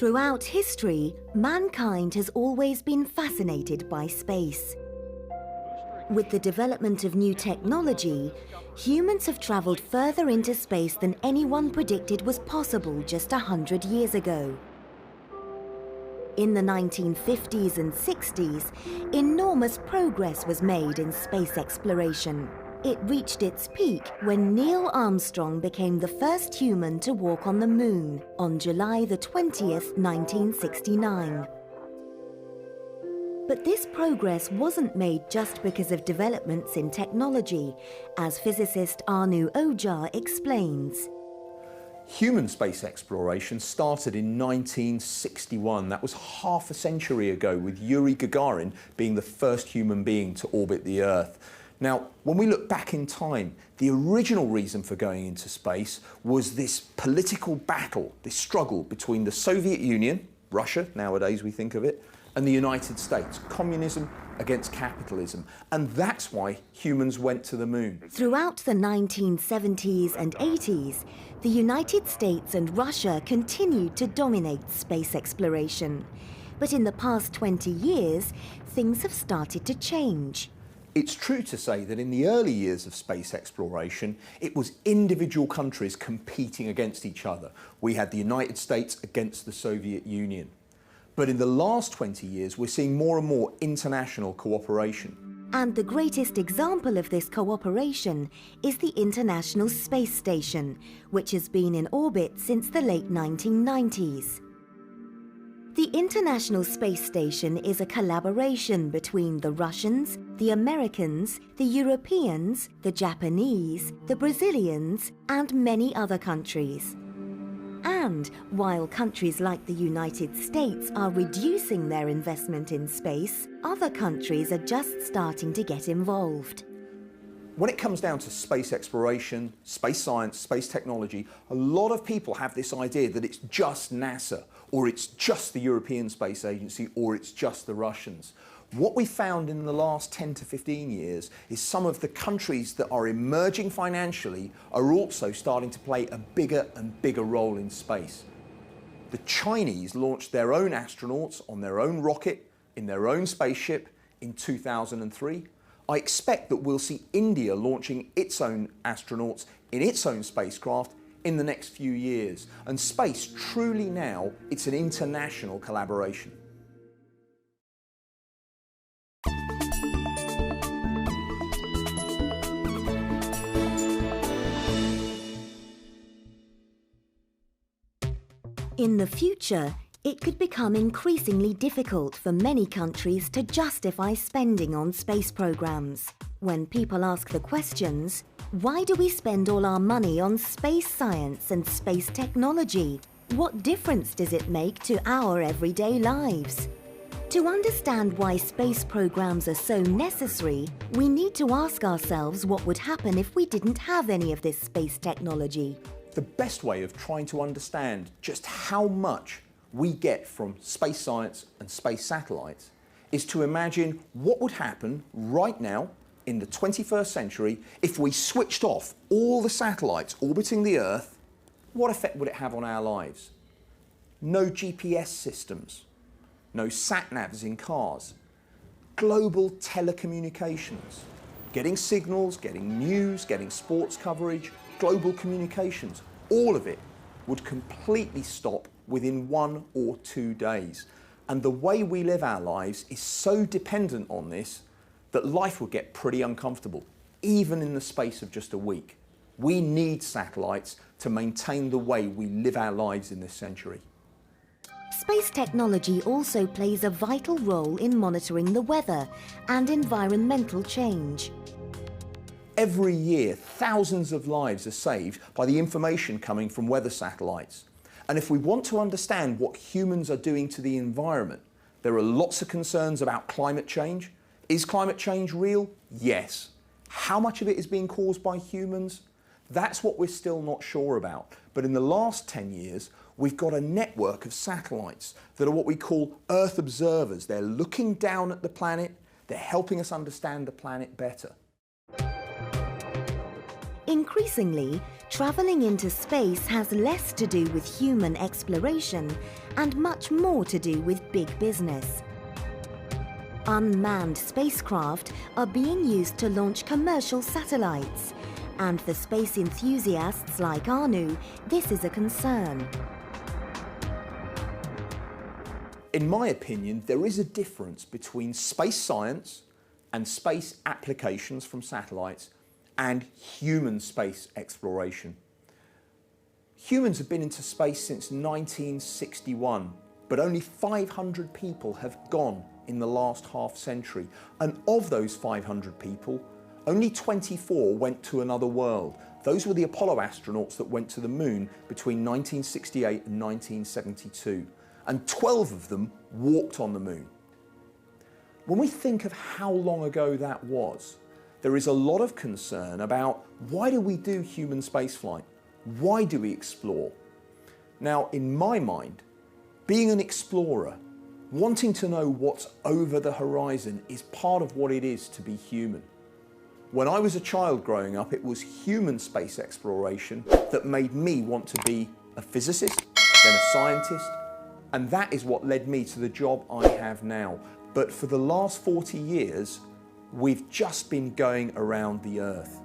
Throughout history, mankind has always been fascinated by space. With the development of new technology, humans have travelled further into space than anyone predicted was possible just 100 years ago. In the 1950s and 60s, enormous progress was made in space exploration. It reached its peak when Neil Armstrong became the first human to walk on the moon on July the 20th, 1969. But this progress wasn't made just because of developments in technology, as physicist Anu Ojar explains. Human space exploration started in 1961. That was half a century ago, with Yuri Gagarin being the first human being to orbit the Earth. Now, when we look back in time, the original reason for going into space was this political battle, this struggle between the Soviet Union, Russia, nowadays we think of it, and the United States, communism against capitalism. And that's why humans went to the moon. Throughout the 1970s and 80s, the United States and Russia continued to dominate space exploration. But in the past 20 years, things have started to change. It's true to say that in the early years of space exploration, it was individual countries competing against each other. We had the United States against the Soviet Union. But in the last 20 years, we're seeing more and more international cooperation. And the greatest example of this cooperation is the International Space Station, which has been in orbit since the late 1990s. The International Space Station is a collaboration between the Russians, the Americans, the Europeans, the Japanese, the Brazilians, and many other countries. And while countries like the United States are reducing their investment in space, other countries are just starting to get involved. When it comes down to space exploration, space science, space technology, a lot of people have this idea that it's just NASA, or it's just the European Space Agency, or it's just the Russians. What we found in the last 10 to 15 years is some of the countries that are emerging financially are also starting to play a bigger and bigger role in space. The Chinese launched their own astronauts on their own rocket, in their own spaceship in 2003. I expect that we'll see India launching its own astronauts in its own spacecraft in the next few years. And space, truly now, it's an international collaboration. In the future, it could become increasingly difficult for many countries to justify spending on space programs. When people ask the questions, why do we spend all our money on space science and space technology? What difference does it make to our everyday lives? To understand why space programs are so necessary, we need to ask ourselves what would happen if we didn't have any of this space technology. The best way of trying to understand just how much we get from space science and space satellites is to imagine what would happen right now in the 21st century if we switched off all the satellites orbiting the Earth. What effect would it have on our lives? No GPS systems, no sat-navs in cars, global telecommunications, getting signals, getting news, getting sports coverage, global communications, all of it would completely stop within 1 or 2 days. And the way we live our lives is so dependent on this that life would get pretty uncomfortable, even in the space of just a week. We need satellites to maintain the way we live our lives in this century. Space technology also plays a vital role in monitoring the weather and environmental change. Every year, thousands of lives are saved by the information coming from weather satellites. And if we want to understand what humans are doing to the environment, there are lots of concerns about climate change. Is climate change real? Yes. How much of it is being caused by humans? That's what we're still not sure about. But in the last 10 years, we've got a network of satellites that are what we call Earth observers. They're looking down at the planet. They're helping us understand the planet better. Increasingly, travelling into space has less to do with human exploration and much more to do with big business. Unmanned spacecraft are being used to launch commercial satellites, and for space enthusiasts like Anu, this is a concern. In my opinion, there is a difference between space science and space applications from satellites and human space exploration. Humans have been into space since 1961, but only 500 people have gone in the last half century. And of those 500 people, only 24 went to another world. Those were the Apollo astronauts that went to the moon between 1968 and 1972. And 12 of them walked on the moon. When we think of how long ago that was, there is a lot of concern about why do we do human spaceflight? Why do we explore? Now, in my mind, being an explorer, wanting to know what's over the horizon is part of what it is to be human. When I was a child growing up, it was human space exploration that made me want to be a physicist, then a scientist, and that is what led me to the job I have now. But for the last 40 years, we've just been going around the Earth.